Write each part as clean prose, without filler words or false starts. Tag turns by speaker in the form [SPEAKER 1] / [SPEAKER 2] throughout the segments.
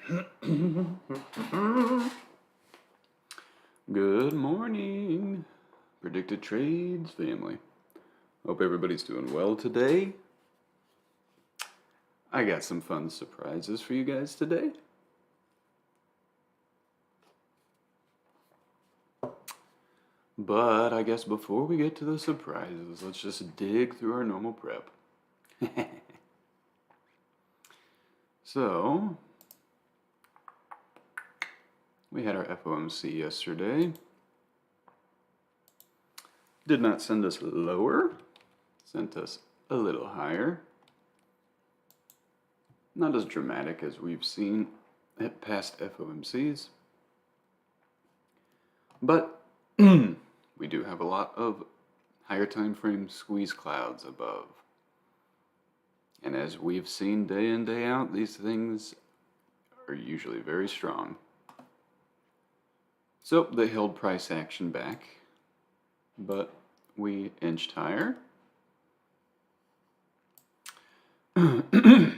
[SPEAKER 1] Good morning, Predicted Trades family. Hope everybody's doing well today. I got some fun surprises for you guys today. But I guess before we get to the surprises, let's just dig through our normal prep. So, we had our FOMC yesterday. Did not send us lower, sent us a little higher. Not as dramatic as we've seen at past FOMCs. But we do have a lot of higher time frame squeeze clouds above. And as we've seen day in, day out, these things are usually very strong. So they held price action back, but we inched higher. Excuse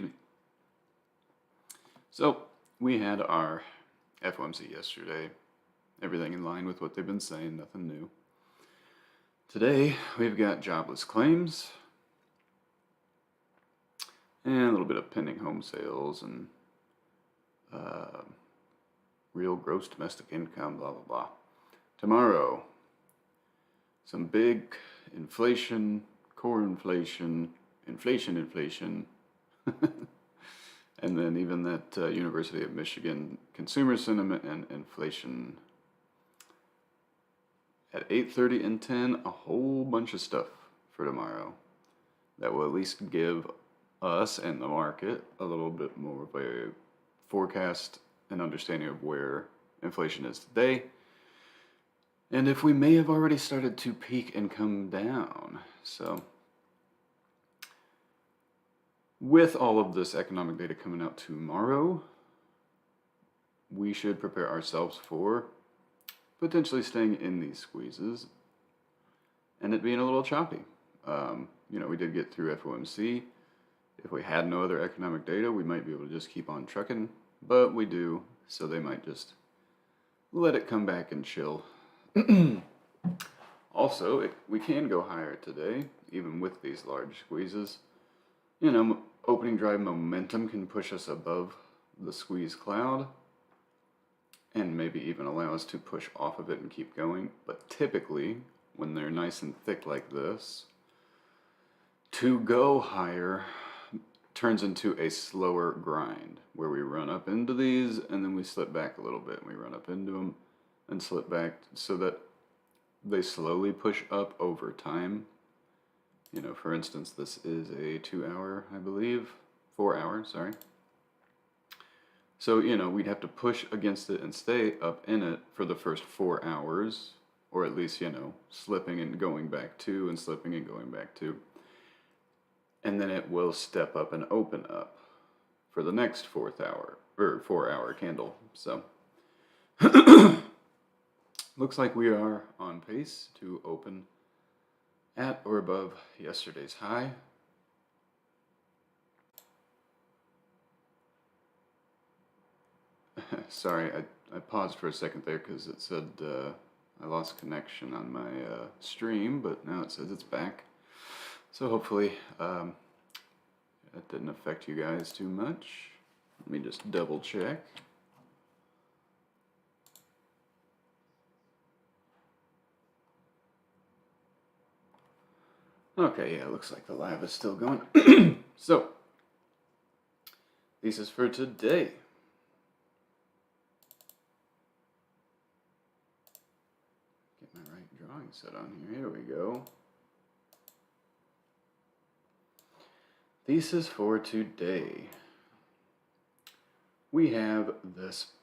[SPEAKER 1] me. So we had our FOMC yesterday. Everything in line with what they've been saying, nothing new. Today we've got jobless claims and a little bit of pending home sales and real gross domestic income, blah, blah, blah. Tomorrow, some big inflation, core inflation, inflation. And then even that University of Michigan consumer sentiment and inflation at 8:30 and 10, a whole bunch of stuff for tomorrow that will at least give us and the market a little bit more of a forecast and understanding of where inflation is today, and if we may have already started to peak and come down. So with all of this economic data coming out tomorrow, we should prepare ourselves for potentially staying in these squeezes and it being a little choppy. We did get through FOMC. If we had no other economic data, we might be able to just keep on trucking, but we do, so they might just let it come back and chill. Also, we can go higher today, even with these large squeezes. Opening drive momentum can push us above the squeeze cloud and maybe even allow us to push off of it and keep going. But typically, when they're nice and thick like this, to go higher turns into a slower grind where we run up into these and then we slip back a little bit and we run up into them and slip back so that they slowly push up over time. For instance, this is a 2 hour, I believe, 4 hour, sorry. So, we'd have to push against it and stay up in it for the first 4 hours, or at least, slipping and going back to and slipping and going back to. And then it will step up and open up for the next 4-hour candle. So, looks like we are on pace to open at or above yesterday's high. Sorry, I paused for a second there because it said I lost connection on my stream, but now it says it's back. So hopefully that didn't affect you guys too much. Let me just double check. Okay, yeah, looks like the live is still going. So, thesis for today. Get my right drawing set on here. Here we go. Thesis for today. We have this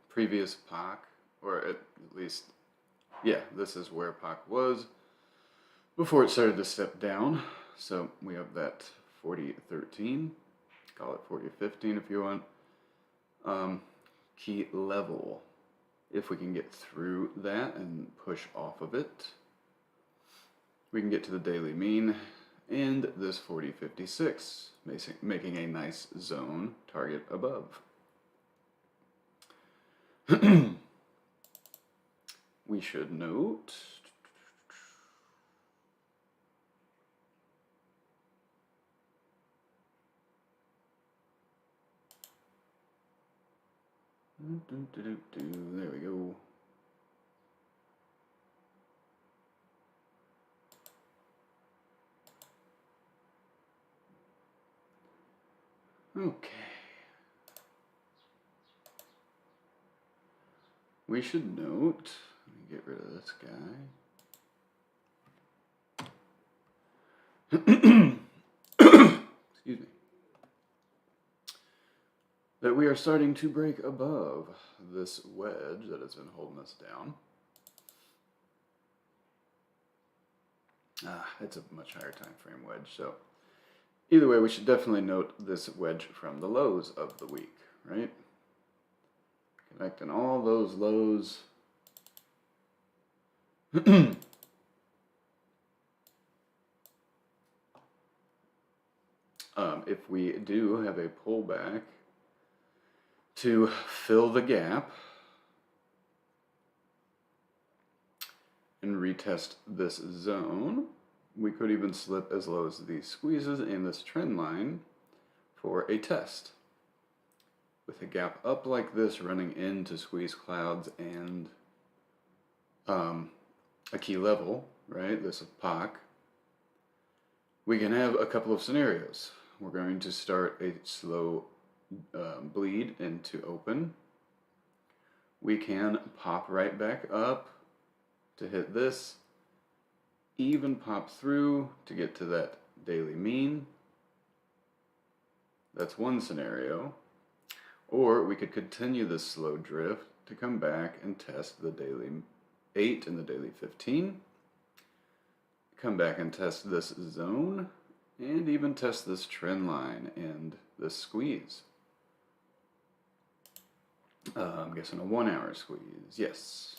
[SPEAKER 1] previous POC, or at least, yeah, this is where POC was before it started to step down. So we have that 4013, call it 4015 if you want, key level. If we can get through that and push off of it, we can get to the daily mean and this 4056, making a nice zone target above. We should note there we go. Okay. We should note, let me get rid of this guy. Excuse me. That we are starting to break above this wedge that has been holding us down. It's a much higher time frame wedge, so either way, we should definitely note this wedge from the lows of the week, right? Connecting all those lows. If we do have a pullback to fill the gap and retest this zone, we could even slip as low as these squeezes in this trend line for a test. With a gap up like this running into squeeze clouds and a key level, right, this is POC, we can have a couple of scenarios. We're going to start a slow bleed into open. We can pop right back up to hit this, even pop through to get to that daily mean. That's one scenario. Or we could continue this slow drift to come back and test the daily 8 and the daily 15. Come back and test this zone, and even test this trend line and this squeeze. I'm guessing a 1 hour squeeze, yes.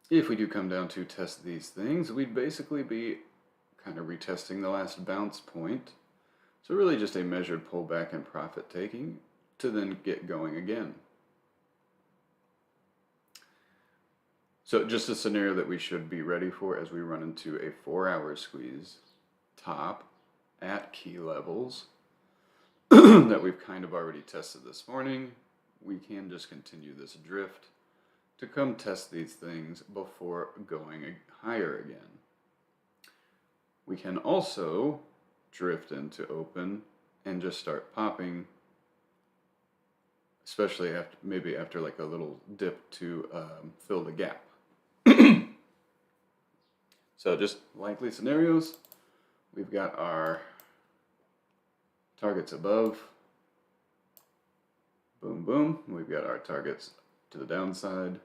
[SPEAKER 1] If we do come down to test these things, we'd basically be kind of retesting the last bounce point. So really just a measured pullback and profit taking to then get going again. So just a scenario that we should be ready for as we run into a 4 hour squeeze top at key levels that we've kind of already tested this morning. We can just continue this drift to come test these things before going higher again. We can also drift into open and just start popping, especially after maybe after like a little dip to fill the gap. So just likely scenarios, we've got our targets above, boom boom, we've got our targets to the downside.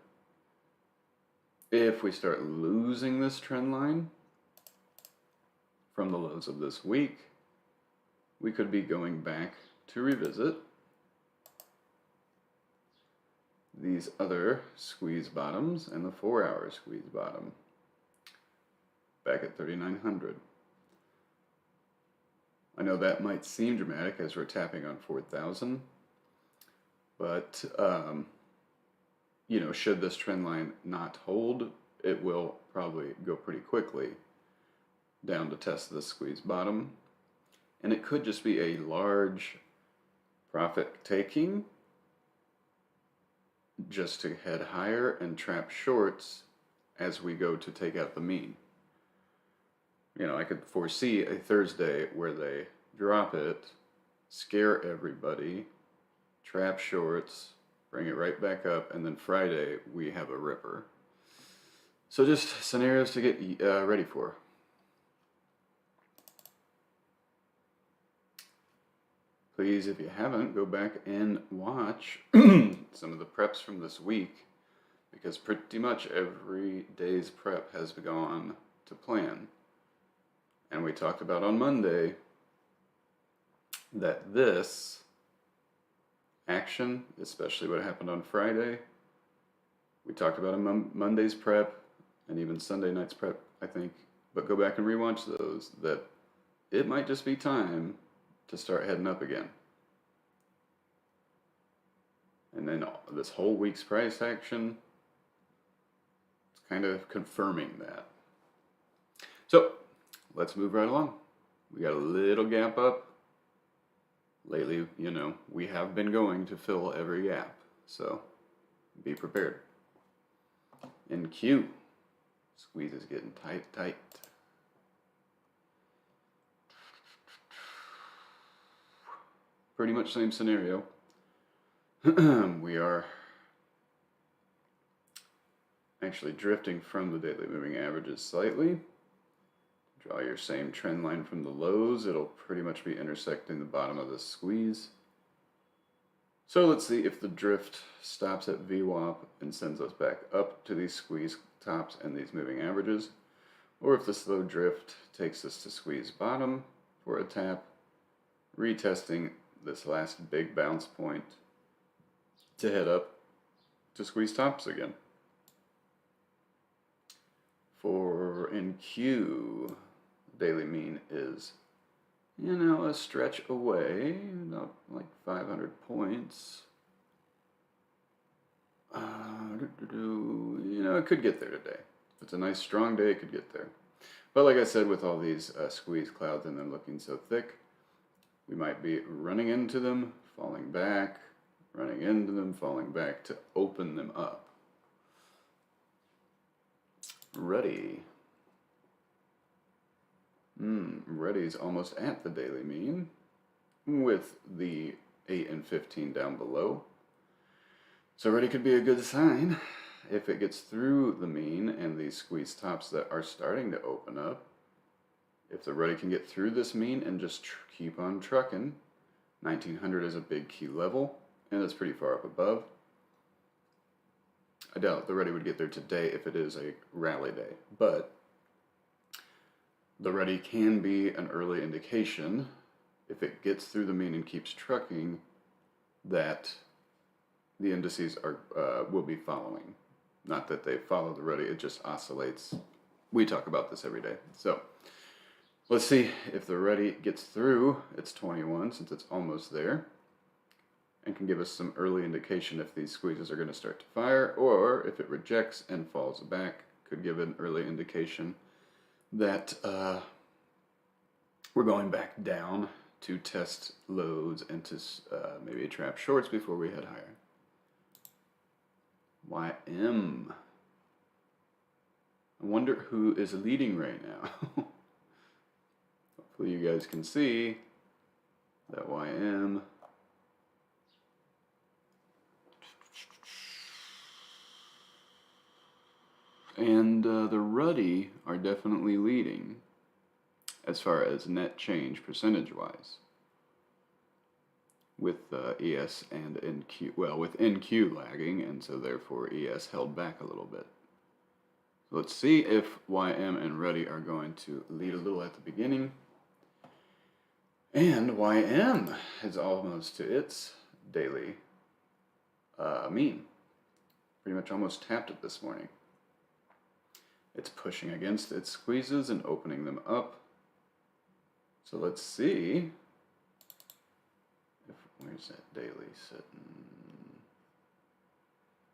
[SPEAKER 1] If we start losing this trend line from the lows of this week, we could be going back to revisit these other squeeze bottoms and the 4 hour squeeze bottom back at 3,900. I know that might seem dramatic as we're tapping on 4,000, but you know, should this trend line not hold, it will probably go pretty quickly down to test the squeeze bottom. And it could just be a large profit taking just to head higher and trap shorts as we go to take out the mean. You know, I could foresee a Thursday where they drop it, scare everybody, trap shorts, bring it right back up, and then Friday we have a ripper. So just scenarios to get ready for. Please, if you haven't, go back and watch some of the preps from this week, because pretty much every day's prep has gone to plan. And we talked about on Monday that this action, especially what happened on Friday, we talked about on Monday's prep and even Sunday night's prep, I think, but go back and rewatch those, that it might just be time to start heading up again. And then this whole week's price action, it's kind of confirming that. So let's move right along. We got a little gap up. Lately, we have been going to fill every gap. So be prepared. In Q, squeeze is getting tight. Pretty much same scenario. We are actually drifting from the daily moving averages slightly. Draw your same trend line from the lows. It'll pretty much be intersecting the bottom of the squeeze. So let's see if the drift stops at VWAP and sends us back up to these squeeze tops and these moving averages, or if the slow drift takes us to squeeze bottom for a tap, retesting this last big bounce point to head up to squeeze tops again. For NQ, daily mean is, a stretch away, about like 500 points. It could get there today. If it's a nice strong day, it could get there. But like I said, with all these squeeze clouds and them looking so thick, we might be running into them, falling back, running into them, falling back to open them up. Ready. Ready's almost at the daily mean, with the 8 and 15 down below. So ready could be a good sign if it gets through the mean and these squeeze tops that are starting to open up. If the ready can get through this mean and just keep on trucking, 1900 is a big key level, and it's pretty far up above. I doubt the ready would get there today if it is a rally day, but the ready can be an early indication, if it gets through the mean and keeps trucking, that the indices will be following. Not that they follow the ready, it just oscillates. We talk about this every day. So let's see if the ready gets through its 21, since it's almost there, and can give us some early indication if these squeezes are going to start to fire, or if it rejects and falls back, could give an early indication that we're going back down to test lows and to maybe trap shorts before we head higher. YM. I wonder who is leading right now. Hopefully you guys can see that YM. And the Ruddy are definitely leading as far as net change percentage-wise, with ES and NQ, well, with NQ lagging, and so therefore ES held back a little bit. So let's see if YM and Ruddy are going to lead a little at the beginning. And YM is almost to its daily mean. Pretty much almost tapped it this morning. It's pushing against its squeezes and opening them up. So let's see if, where's that daily sitting?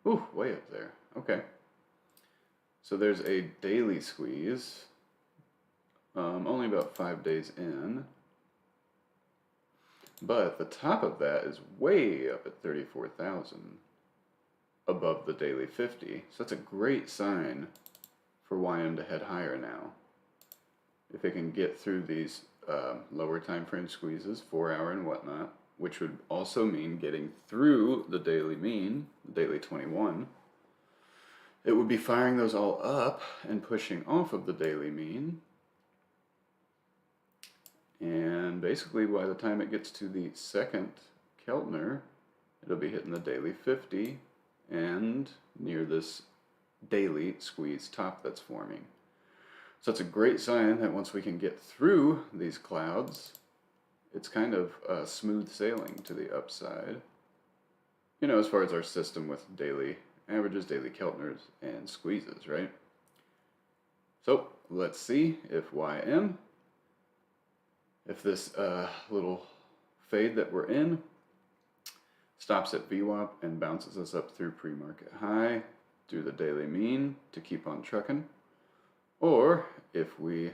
[SPEAKER 1] Ooh, way up there. Okay. So there's a daily squeeze, only about 5 days in. But the top of that is way up at 34,000 above the daily 50. So that's a great sign for YM to head higher now. If it can get through these lower time frame squeezes, 4 hour and whatnot, which would also mean getting through the daily mean, the daily 21, it would be firing those all up and pushing off of the daily mean. And basically by the time it gets to the second Keltner, it'll be hitting the daily 50 and near this daily squeeze top that's forming. So it's a great sign that once we can get through these clouds, it's kind of smooth sailing to the upside. As far as our system with daily averages, daily Keltners, and squeezes, right? So let's see if YM, if this little fade that we're in stops at VWAP and bounces us up through pre-market high, do the daily mean to keep on trucking, or if we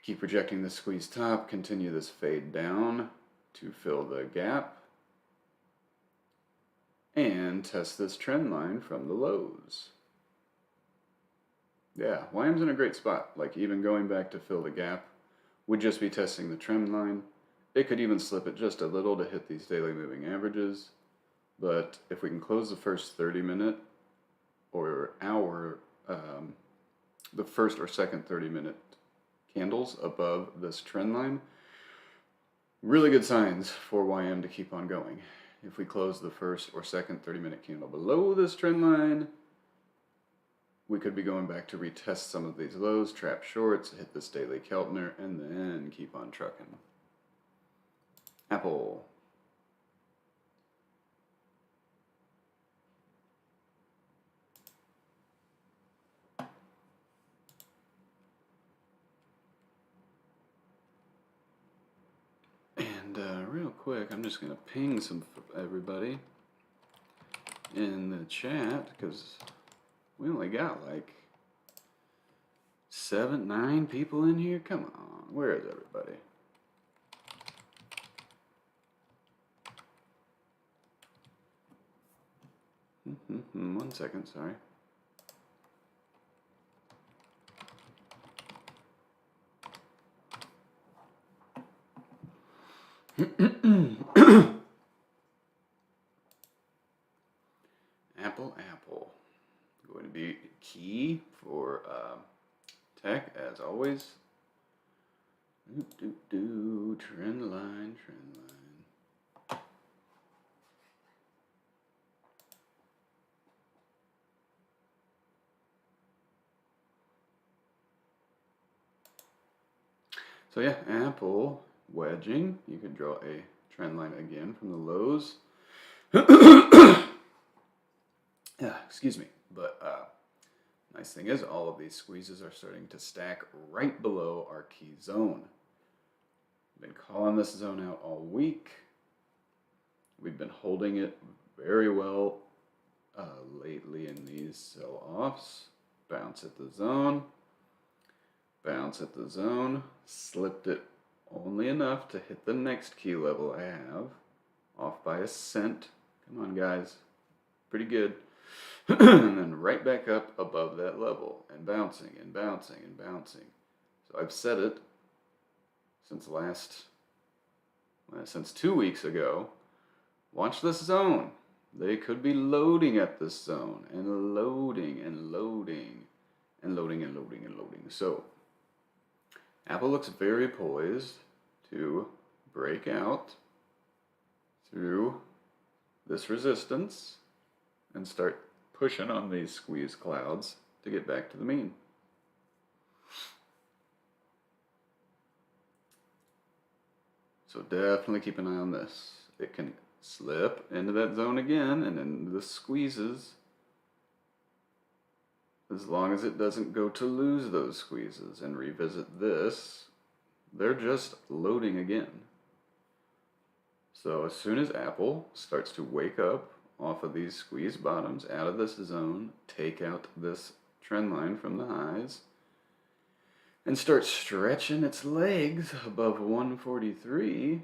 [SPEAKER 1] keep rejecting the squeeze top, continue this fade down to fill the gap, and test this trend line from the lows. Yeah, YM's in a great spot. Like even going back to fill the gap would just be testing the trend line. It could even slip it just a little to hit these daily moving averages. But if we can close the first 30-minute or hour, the first or second 30-minute candles above this trend line, really good signs for YM to keep on going. If we close the first or second 30-minute candle below this trend line, we could be going back to retest some of these lows, trap shorts, hit this daily Keltner, and then keep on trucking. Apple. And real quick, I'm just going to ping some everybody in the chat because we only got like 7, 9 people in here. Come on, where is everybody? One second, sorry. Apple. Going to be key for tech as always. Trend line. So yeah, Apple wedging. You could draw a trend line again from the lows. Yeah, excuse me. But nice thing is all of these squeezes are starting to stack right below our key zone. Been calling this zone out all week. We've been holding it very well lately in these sell-offs. Bounce at the zone. Bounce at the zone. Slipped it only enough to hit the next key level I have. Off by a cent. Come on, guys. Pretty good. And then right back up above that level. And bouncing and bouncing and bouncing. So I've said it since 2 weeks ago. Watch this zone. They could be loading at this zone. And loading and loading. And loading and loading and loading. So Apple looks very poised to break out through this resistance and start pushing on these squeeze clouds to get back to the mean. So definitely keep an eye on this. It can slip into that zone again and into the squeezes. As long as it doesn't go to lose those squeezes and revisit this, they're just loading again. So as soon as Apple starts to wake up off of these squeeze bottoms out of this zone, take out this trend line from the highs, and start stretching its legs above 143,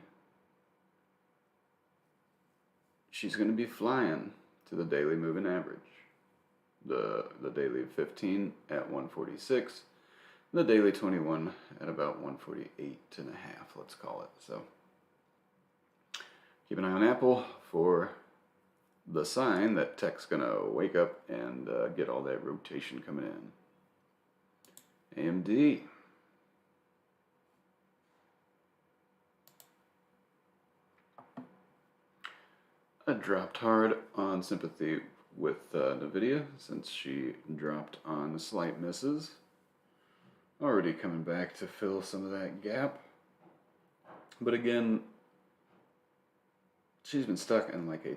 [SPEAKER 1] she's going to be flying to the daily moving average. The daily 15 at 146, the daily 21 at about 148 and a half, let's call it. So keep an eye on Apple for the sign that tech's gonna wake up and get all that rotation coming in. AMD. I dropped hard on sympathy with NVIDIA since she dropped on slight misses. Already coming back to fill some of that gap. But again, she's been stuck in like a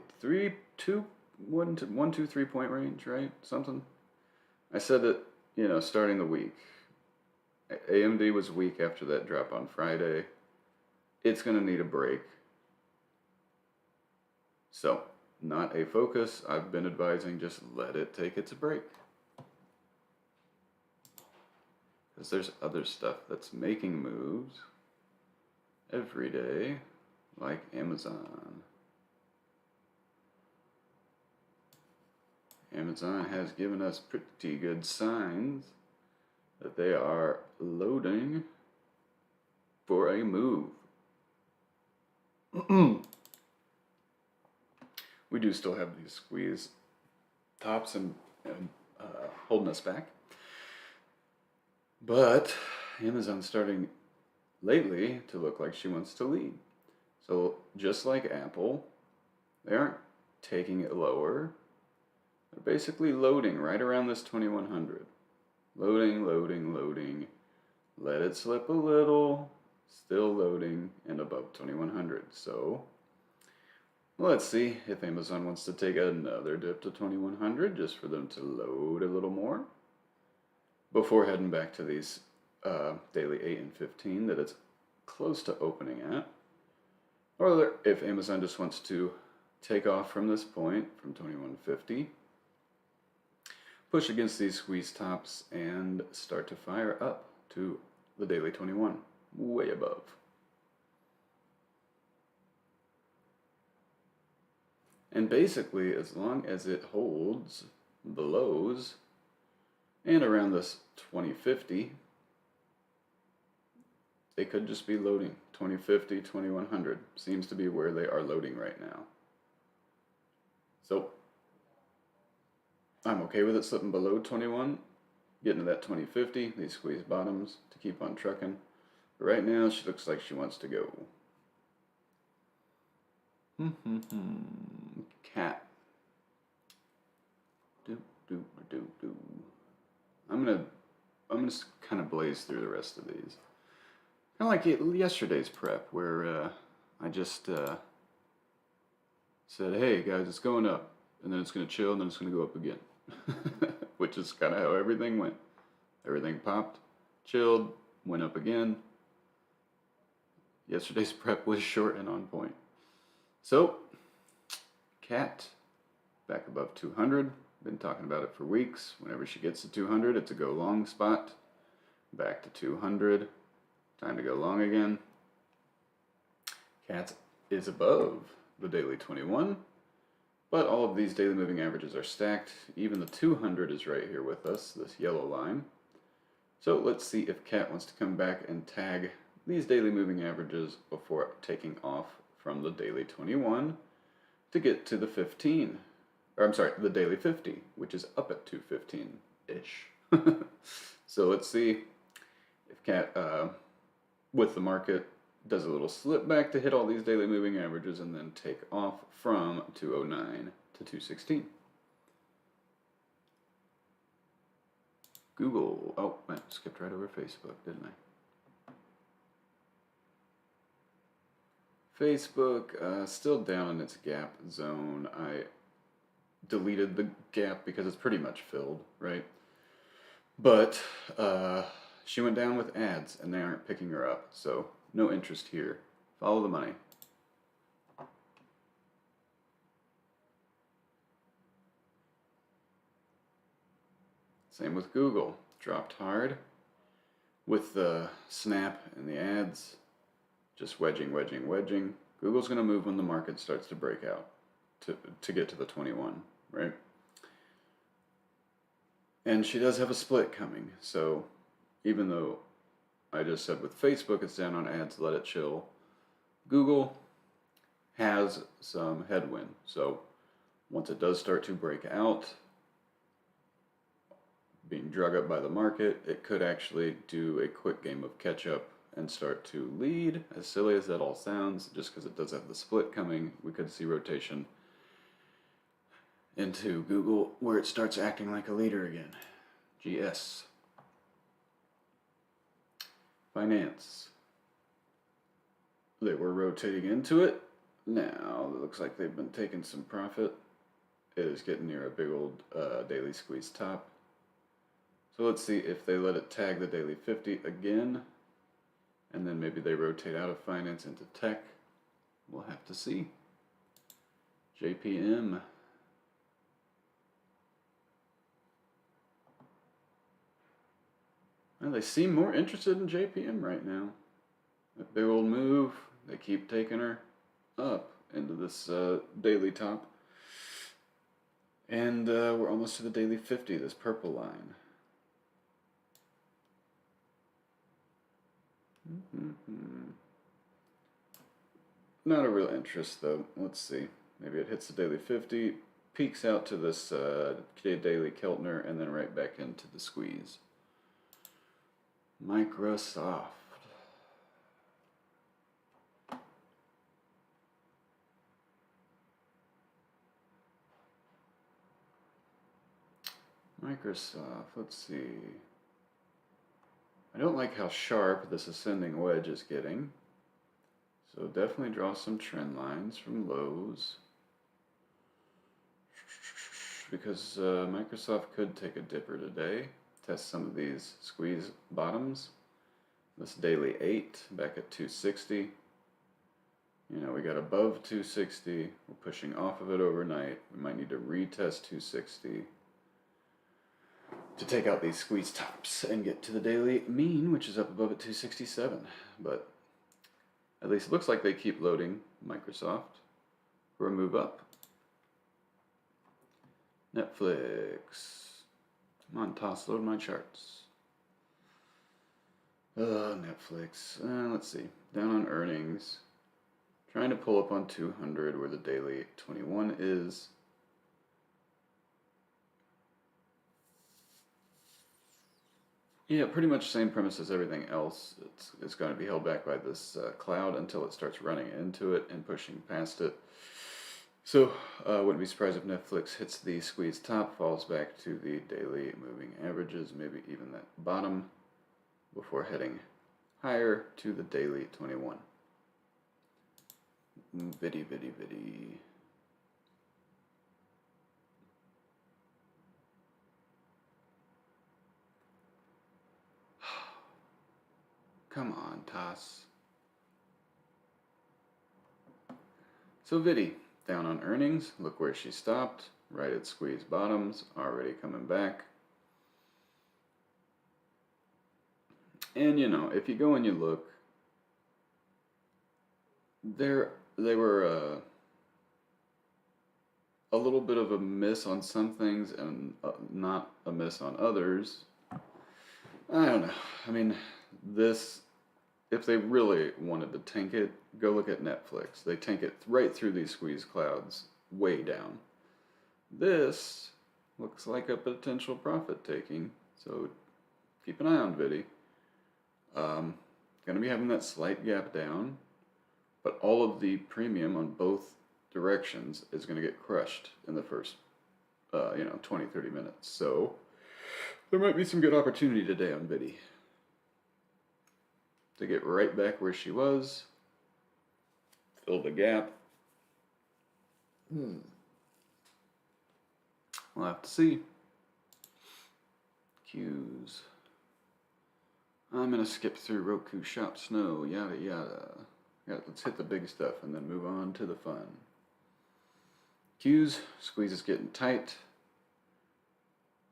[SPEAKER 1] 1, 2, 3 point range, right? Something. I said that, starting the week. AMD was weak after that drop on Friday. It's going to need a break. So, not a focus. I've been advising just let it take its break. Because there's other stuff that's making moves every day, like Amazon. Amazon has given us pretty good signs that they are loading for a move. We do still have these squeeze tops and holding us back. But Amazon's starting lately to look like she wants to lead. So just like Apple, they aren't taking it lower. They're basically loading right around this 2100. Loading, loading, loading. Let it slip a little. Still loading and above 2100. So let's see if Amazon wants to take another dip to 2100 just for them to load a little more before heading back to these daily 8 and 15 that it's close to opening at. Or if Amazon just wants to take off from this point, from 2150, push against these squeeze tops and start to fire up to the daily 21, way above. And basically, as long as it holds the lows and around this 2050, they could just be loading. 2050, 2100 seems to be where they are loading right now. So I'm okay with it slipping below 21, getting to that 2050, these squeeze bottoms to keep on trucking. But right now, she looks like she wants to go. Cat. I'm gonna kind of blaze through the rest of these. Kind of like yesterday's prep, where I just said, "Hey guys, it's going up," and then it's gonna chill, and then it's gonna go up again, which is kind of how everything went. Everything popped, chilled, went up again. Yesterday's prep was short and on point. So, Cat back above 200. Been talking about it for weeks. Whenever she gets to 200, it's a go long spot. Back to 200. Time to go long again. Cat is above the daily 21. But all of these daily moving averages are stacked. Even the 200 is right here with us, this yellow line. So let's see if Cat wants to come back and tag these daily moving averages before taking off from the daily 21 to get to the 15. Or I'm sorry, the daily 50, which is up at 215-ish. So let's see if Cat, with the market, does a little slip back to hit all these daily moving averages and then take off from 209 to 216. Google, oh, I skipped right over Facebook, didn't I? Facebook, still down in its gap zone. I deleted the gap because it's pretty much filled, right? But she went down with ads and they aren't picking her up, so no interest here. Follow the money. Same with Google. Dropped hard with the snap and the ads. Just wedging, wedging, wedging. Google's going to move when the market starts to break out to get to the 21, right? And she does have a split coming. So even though I just said with Facebook it's down on ads, let it chill, Google has some headwind. So once it does start to break out, being drug up by the market, it could actually do a quick game of catch up and start to lead. As silly as that all sounds, just because it does have the split coming, we could see rotation into Google where it starts acting like a leader again. GS. Finance. They were rotating into it. Now it looks like they've been taking some profit. It is getting near a big old daily squeeze top. So let's see if they let it tag the daily 50 again, and then maybe they rotate out of finance into tech. We'll have to see. JPM. Well, they seem more interested in JPM right now. That big old move, they keep taking her up into this daily top. And we're almost to the daily 50, this purple line. Not a real interest though. Let's see. Maybe it hits the daily 50, peaks out to this daily Keltner, and then right back into the squeeze. Microsoft. Microsoft, let's see. I don't like how sharp this ascending wedge is getting. So definitely draw some trend lines from lows. Because Microsoft could take a dipper today. Test some of these squeeze bottoms. This daily 8 back at 260. You know, we got above 260. We're pushing off of it overnight. We might need to retest 260 to take out these squeeze tops and get to the daily mean, which is up above at 267. But at least it looks like they keep loading Microsoft for a move up. Netflix. Come on, toss, load my charts. Netflix. Let's see. Down on earnings. Trying to pull up on 200 where the daily 21 is. Yeah, pretty much same premise as everything else. It's going to be held back by this cloud until it starts running into it and pushing past it. So, wouldn't be surprised if Netflix hits the squeeze top, falls back to the daily moving averages, maybe even that bottom, before heading higher to the daily 21. Viddy. Come on, Toss. So Viddy, down on earnings, look where she stopped, right at squeeze bottoms, already coming back. And you know, if you go and you look, they were a little bit of a miss on some things and not a miss on others. I don't know. I mean, this, if they really wanted to tank it, go look at Netflix. They tank it right through these squeeze clouds, way down. This looks like a potential profit taking, so keep an eye on Viddy. Going to be having that slight gap down, but all of the premium on both directions is going to get crushed in the first 20, 30 minutes. So there might be some good opportunity today on Viddy to get right back where she was, fill the gap. We'll have to see. Q's. I'm going to skip through Roku, Shop, Snow, yada yada. Yeah, let's hit the big stuff and then move on to the fun. Q's, squeeze is getting tight.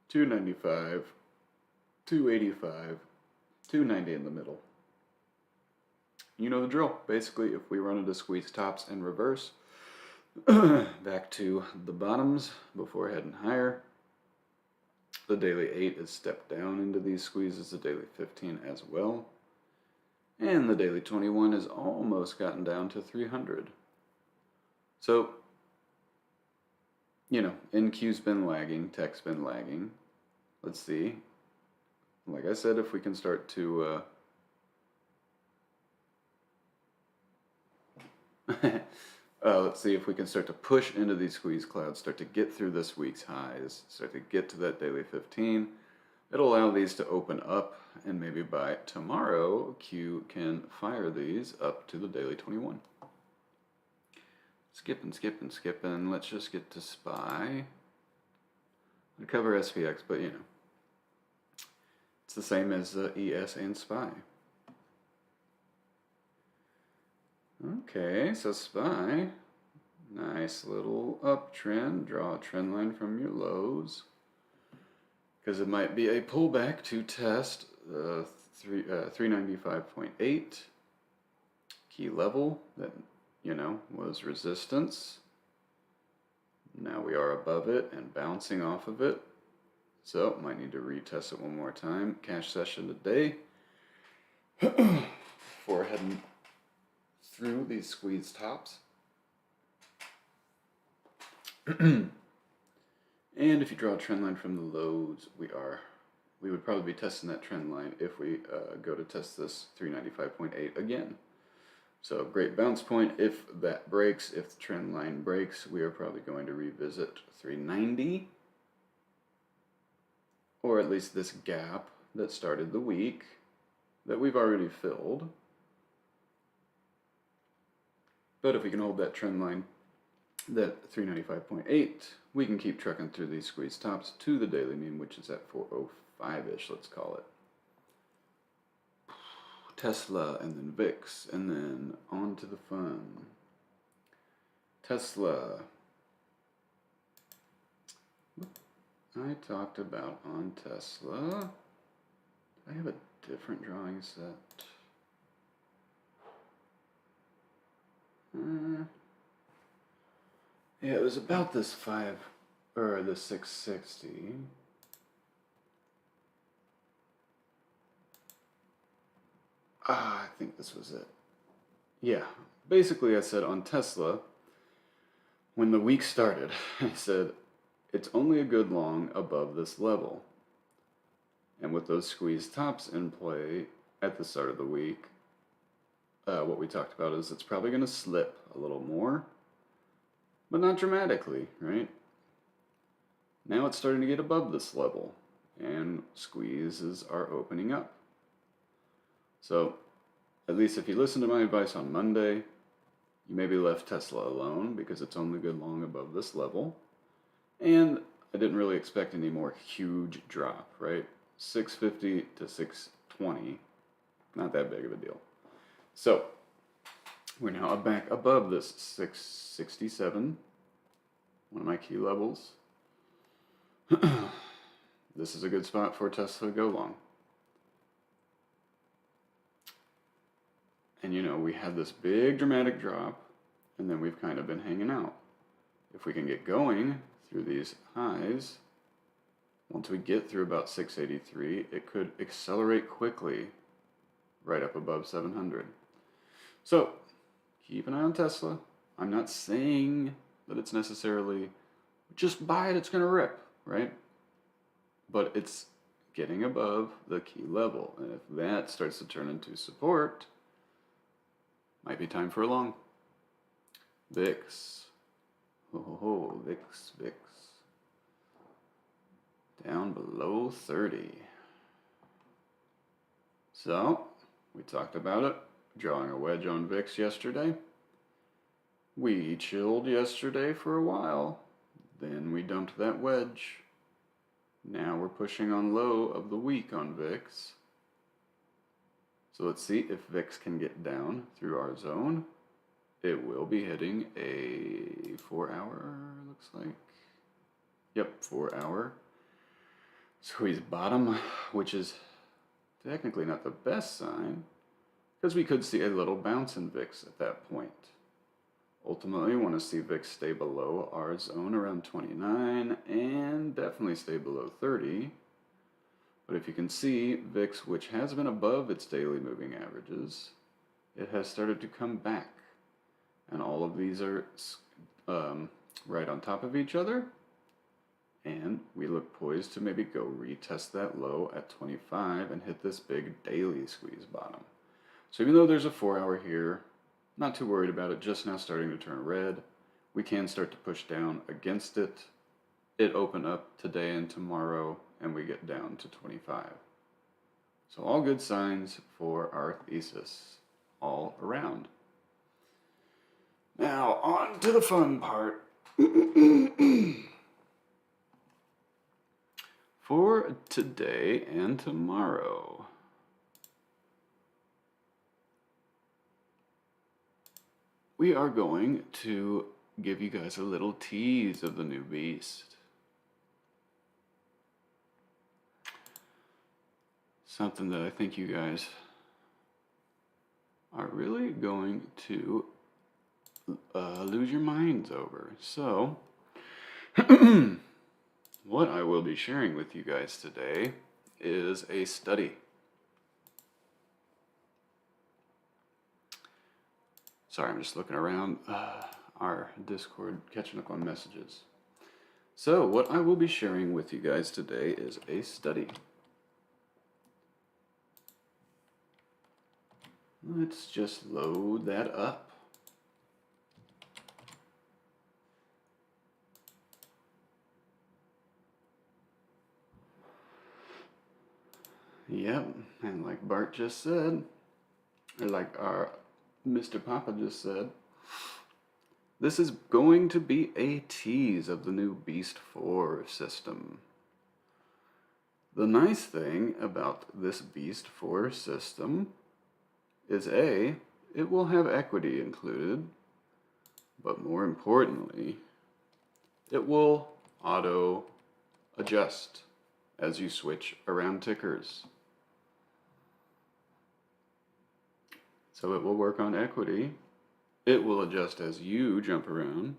[SPEAKER 1] 295, 285, 290 in the middle. You know the drill. Basically, if we run into squeeze tops and reverse, back to the bottoms before heading higher. The daily 8 is stepped down into these squeezes, the daily 15 as well. And the daily 21 has almost gotten down to 300. So, you know, NQ's been lagging, tech's been lagging. Let's see. Like I said, if we can start to let's see if we can start to push into these squeeze clouds, start to get through this week's highs, start to get to that daily 15. It'll allow these to open up, and maybe by tomorrow, Q can fire these up to the daily 21. Skipping. Let's just get to SPY. I cover SPX, but you know. It's the same as ES and SPY. Okay, so SPY, nice little uptrend. Draw a trend line from your lows, because it might be a pullback to test the 395.8 key level that, was resistance. Now we are above it and bouncing off of it. So might need to retest it one more time. Cash session today. Before heading through these squeeze tops. And if you draw a trend line from the lows, we would probably be testing that trend line if we go to test this 395.8 again. So great bounce point. If that breaks, if the trend line breaks, we are probably going to revisit 390, or at least this gap that started the week that we've already filled. But if we can hold that trend line, that 395.8, we can keep trucking through these squeeze tops to the daily mean, which is at 405-ish, let's call it. Tesla, and then VIX, and then on to the fun. Tesla. I talked about on Tesla. I have a different drawing set. Yeah, it was about this 660. I think this was it. Yeah, basically I said on Tesla, when the week started, I said, it's only a good long above this level. And with those squeeze tops in play at the start of the week, what we talked about is it's probably going to slip a little more, but not dramatically, right? Now it's starting to get above this level, and squeezes are opening up. So, at least if you listen to my advice on Monday, you maybe left Tesla alone because it's only good long above this level. And I didn't really expect any more huge drop, right? 650 to 620, not that big of a deal. So, we're now back above this 667, one of my key levels. This is a good spot for Tesla to go long. And we had this big dramatic drop, and then we've kind of been hanging out. If we can get going through these highs, once we get through about 683, it could accelerate quickly right up above 700. So, keep an eye on Tesla. I'm not saying that it's necessarily just buy it, it's going to rip, right? But it's getting above the key level. And if that starts to turn into support, might be time for a long. VIX. VIX. Down below 30. So, we talked about it. Drawing a wedge on VIX yesterday. We chilled yesterday for a while. Then we dumped that wedge. Now we're pushing on low of the week on VIX. So let's see if VIX can get down through our zone. It will be hitting a 4-hour, looks like. Yep, 4-hour. Squeeze bottom, which is technically not the best sign, because we could see a little bounce in VIX at that point. Ultimately, we want to see VIX stay below our zone around 29 and definitely stay below 30. But if you can see, VIX, which has been above its daily moving averages, it has started to come back. And all of these are right on top of each other. And we look poised to maybe go retest that low at 25 and hit this big daily squeeze bottom. So even though there's a 4-hour here, not too worried about it, just now starting to turn red. We can start to push down against it. It open up today and tomorrow, and we get down to 25. So all good signs for our thesis all around. Now on to the fun part. for today and tomorrow. We are going to give you guys a little tease of the new beast. Something that I think you guys are really going to lose your minds over. So, what I will be sharing with you guys today is a study. Sorry, I'm just looking around our Discord, catching up on messages. So, what I will be sharing with you guys today is a study. Let's just load that up. Yep, and like Bart just said, or like our Mr. Papa just said, this is going to be a tease of the new Beast 4 system. The nice thing about this Beast 4 system is A, it will have equity included, but more importantly, it will auto adjust as you switch around tickers. So it will work on equity. It will adjust as you jump around.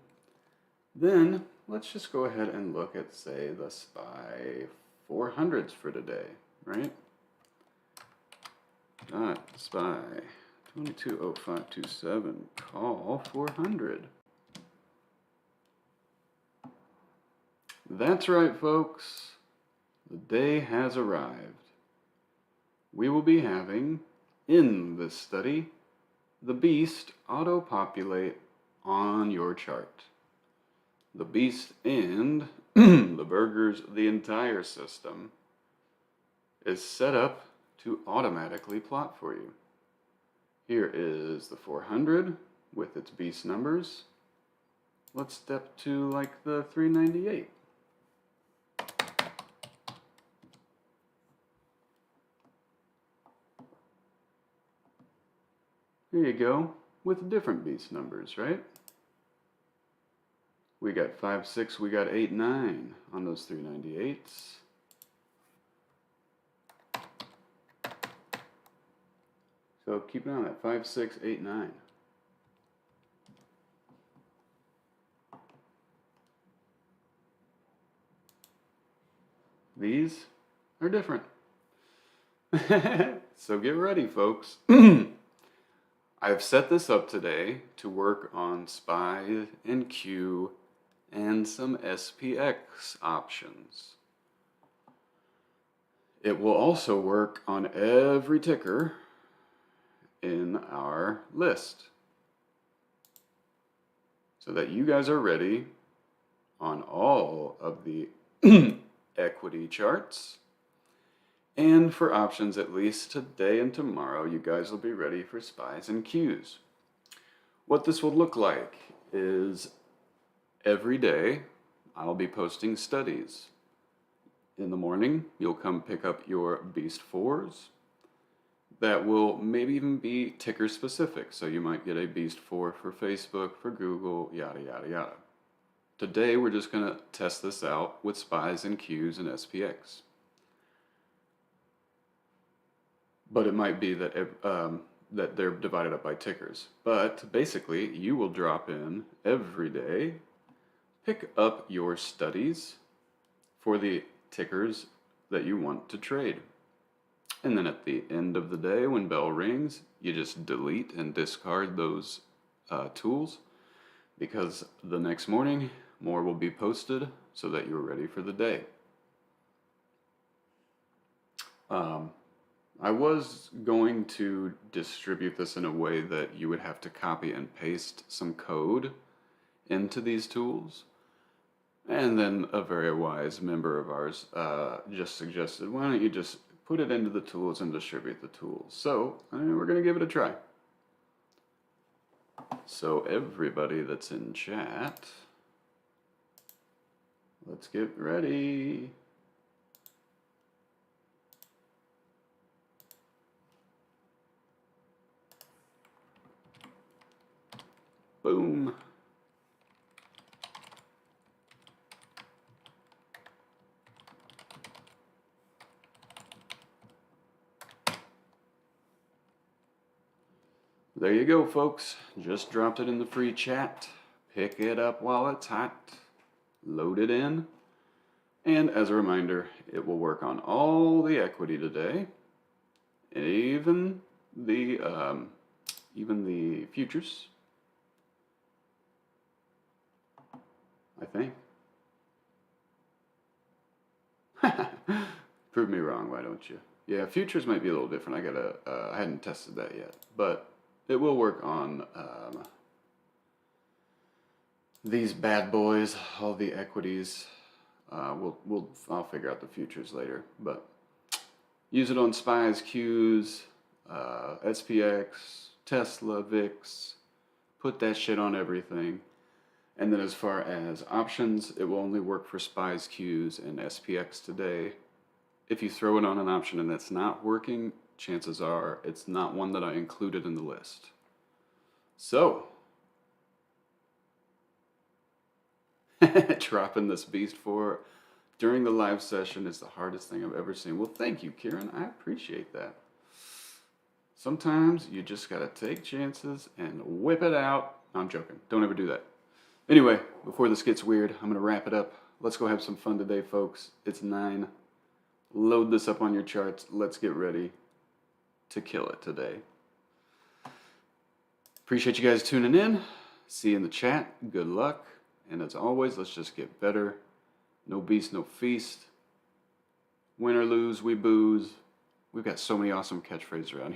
[SPEAKER 1] Then let's just go ahead and look at, say, the SPY 400s for today, right? SPY 220527, call 400. That's right, folks. The day has arrived. We will be having, in this study, the beast auto-populate on your chart. The beast and the burgers, the entire system, is set up to automatically plot for you. Here is the 400 with its beast numbers. Let's step to like the 398. Here you go, with different beast numbers, right? We got 5, 6, we got 8, 9 on those 398s. So keep an eye on that, 5, 6, 8, 9. These are different. So get ready, folks. I've set this up today to work on SPY and Q and some SPX options. It will also work on every ticker in our list so that you guys are ready on all of the equity charts. And for options, at least today and tomorrow, you guys will be ready for SPYs and Qs. What this will look like is every day I'll be posting studies. In the morning, you'll come pick up your Beast 4s. That will maybe even be ticker specific, so you might get a Beast 4 for Facebook, for Google, yada yada yada. Today we're just going to test this out with SPYs and Qs and SPX. But it might be that that they're divided up by tickers. But basically, you will drop in every day, pick up your studies for the tickers that you want to trade. And then at the end of the day, when bell rings, you just delete and discard those tools, because the next morning, more will be posted so that you're ready for the day. I was going to distribute this in a way that you would have to copy and paste some code into these tools. And then a very wise member of ours just suggested, why don't you just put it into the tools and distribute the tools? So we're going to give it a try. So everybody that's in chat, let's get ready. Boom. There you go, folks. Just dropped it in the free chat. Pick it up while it's hot. Load it in. And as a reminder, it will work on all the equity today, even the futures, I think. Prove me wrong, why don't you? Yeah, futures might be a little different. I hadn't tested that yet, but it will work on these bad boys, all the equities. I'll figure out the futures later, but use it on SPYs, Qs, SPX, Tesla, VIX. Put that shit on everything. And then as far as options, it will only work for SPYs, Qs, and SPX today. If you throw it on an option and it's not working, chances are it's not one that I included in the list. So, dropping this beast for during the live session is the hardest thing I've ever seen. Well, thank you, Kieran. I appreciate that. Sometimes you just gotta take chances and whip it out. No, I'm joking. Don't ever do that. Anyway, before this gets weird, I'm gonna wrap it up. Let's go have some fun today, folks. It's 9. Load this up on your charts. Let's get ready to kill it today. Appreciate you guys tuning in. See you in the chat. Good luck. And as always, let's just get better. No beast, no feast. Win or lose, we booze. We've got so many awesome catchphrases around